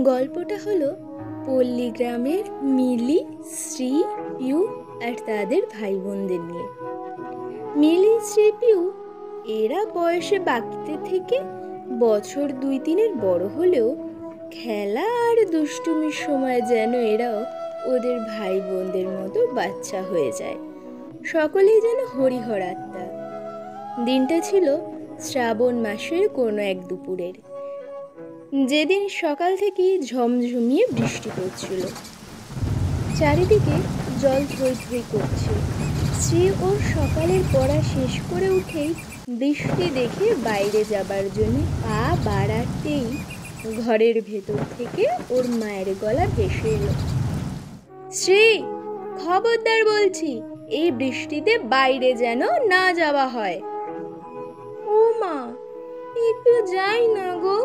গল্পটা হলো পল্লী গ্রামের মিলি, শ্রী, পিউ আর তাদের ভাই বোনদের নিয়ে। মিলি, শ্রী, পিউ এরা বয়সে বাকিতে থেকে বছর 2-3 বড় হলেও খেলা আর দুষ্টুমির সময় যেন এরাও ওদের ভাই বোনদের মতো বাচ্চা হয়ে যায়। সকলেই যেন হরিহর আত্মা। দিনটা ছিল শ্রাবণ মাসের কোনো এক দুপুরের, যেদিন সকাল থেকেই ঝমঝমিয়ে বৃষ্টি পড়ছিল। চারিদিকে জল থই থই করছে। শ্রী ওর সকালের পড়া শেষ করে উঠেই বৃষ্টি দেখে বাইরে যাবার জন্য পা বাড়াতেই ঘরের ভেতর থেকে ওর মায়ের গলা ভেসে এলো, শ্রী, খবরদার বলছি, এই বৃষ্টিতে বাইরে যেন না যাওয়া হয়। ও মা, একটু যাই না গো,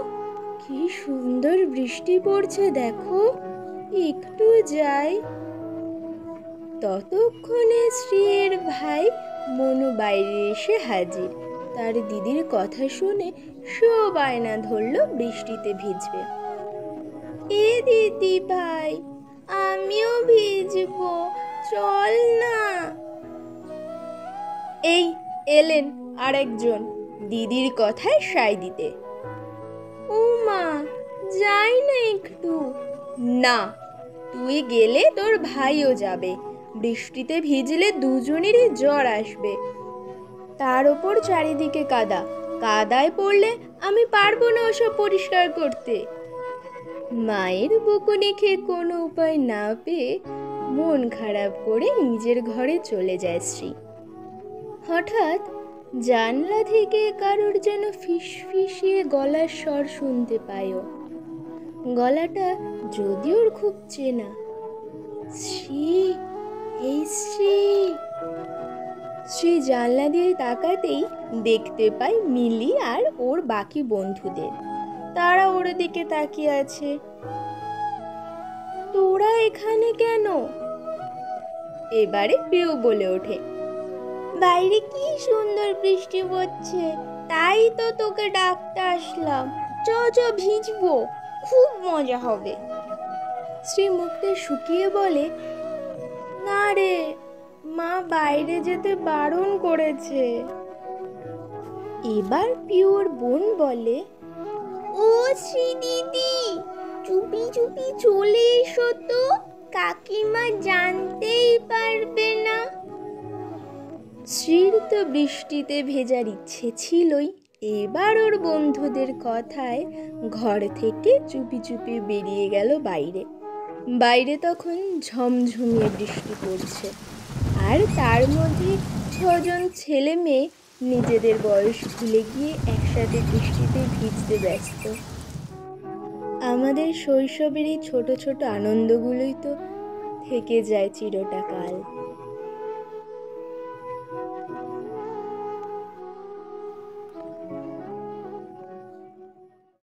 কি সুন্দর বৃষ্টি পড়ছে দেখো, একটু যাই। ততক্ষণে শ্রীর ভাই মনু বাইরে এসে হাজির। তার দিদির কথা শুনে সেও বায়না ধরল বৃষ্টিতে ভিজবে। এ দিদি ভাই, আমিও ভিজবো, চল না। এই এলেন আরেকজন দিদির কথায় সায় দিতে। ও মা, যাই না একটু। না, তুই গেলে তোর ভাইও যাবে, বৃষ্টিতে ভিজলে দুজনেরই জ্বর আসবে। তার ওপর চারিদিকে কাদা, কাদায় পড়লে আমি পারবো না ওসব পরিষ্কার করতে। মায়ের বকুনি খেয়ে কোনো উপায় না পেয়ে মন খারাপ করে নিজের ঘরে চলে যায় শ্রী। হঠাৎ জানলা থেকে কারোর যেন ফিসফিসিয়ে গলার স্বর শুনতে পায়। গলাটা যদিও খুব চেনা। শ্রী, এই শ্রী। শ্রী জানলা দিয়ে তাকাতেই দেখতে পায় মিলি আর ওর বাকি বন্ধুদের। তারা ওর দিকে তাকিয়ে আছে। তোরা এখানে কেন? এবারে পিউ বলে ওঠে, বাইরে কি সুন্দর বৃষ্টি পড়ছে, তাই তো তোকে ডাকতে আসলাম। চ চ, ভিজবো, খুব মজা হবে। শ্রী মুখটা শুকিয়ে বলে, না রে মা, বাইরে যেতে বারণ করেছে। এবার পিউর বোন বলে, ও শ্রী দিদি, চুপি চুপি চলে এসো তো, কাকিমা জানতেই পারবে না। শ্রীর তো বৃষ্টিতে ভেজার ইচ্ছে ছিলই। এবার ওর বন্ধুদের কথায় ঘর থেকে চুপি চুপি বেরিয়ে গেল বাইরে। বাইরে তখন ঝমঝমিয়ে বৃষ্টি পড়ছে, আর তার মধ্যে 6জন ছেলে মেয়ে নিজেদের বয়স ভুলে গিয়ে একসাথে বৃষ্টিতে ভিজতে ব্যস্ত। আমাদের শৈশবের এই ছোট ছোট আনন্দগুলোই তো থেকে যায় চিরটা কাল।